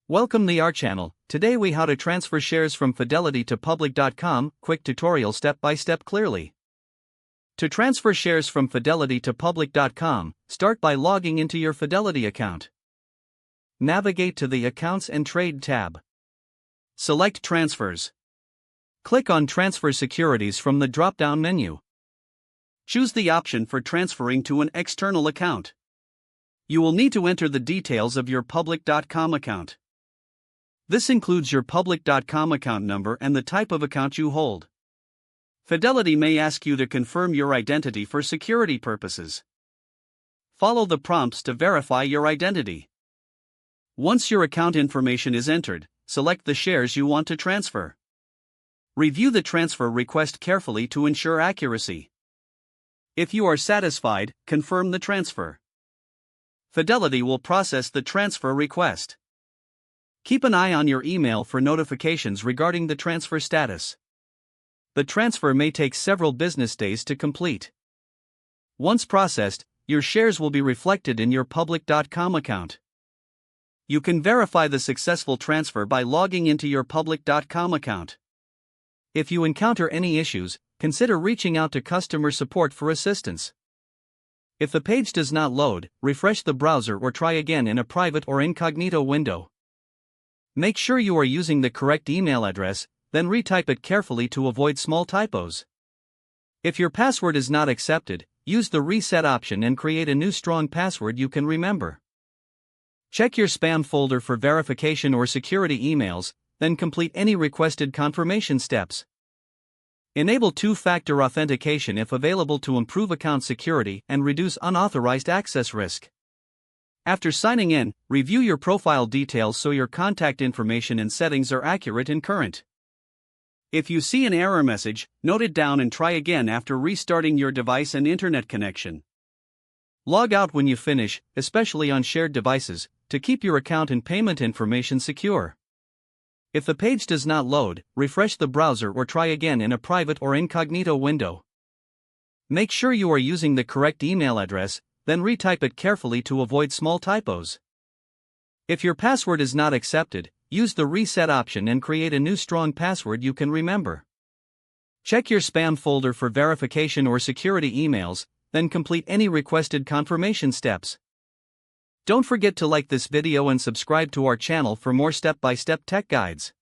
Welcome to our channel. Today we how to transfer shares from Fidelity to public.com, quick tutorial step by step clearly. To transfer shares from Fidelity to public.com, start by logging into your Fidelity account. Navigate to the Accounts and Trade tab. Select Transfers. Click on Transfer Securities from the drop-down menu. Choose the option for transferring to an external account. You will need to enter the details of your public.com account. This includes your public.com account number and the type of account you hold. Fidelity may ask you to confirm your identity for security purposes. Follow the prompts to verify your identity. Once your account information is entered, select the shares you want to transfer. Review the transfer request carefully to ensure accuracy. If you are satisfied, confirm the transfer. Fidelity will process the transfer request. Keep an eye on your email for notifications regarding the transfer status. The transfer may take several business days to complete. Once processed, your shares will be reflected in your public.com account. You can verify the successful transfer by logging into your public.com account. If you encounter any issues, consider reaching out to customer support for assistance. If the page does not load, refresh the browser or try again in a private or incognito window. Make sure you are using the correct email address, then retype it carefully to avoid small typos. If your password is not accepted, use the reset option and create a new strong password you can remember. Check your spam folder for verification or security emails, then complete any requested confirmation steps. Enable two-factor authentication if available to improve account security and reduce unauthorized access risk. After signing in, review your profile details so your contact information and settings are accurate and current. If you see an error message, note it down and try again after restarting your device and internet connection. Log out when you finish, especially on shared devices, to keep your account and payment information secure. If the page does not load, refresh the browser or try again in a private or incognito window. Make sure you are using the correct email address, then retype it carefully to avoid small typos. If your password is not accepted, use the reset option and create a new strong password you can remember. Check your spam folder for verification or security emails, then complete any requested confirmation steps. Don't forget to like this video and subscribe to our channel for more step-by-step tech guides.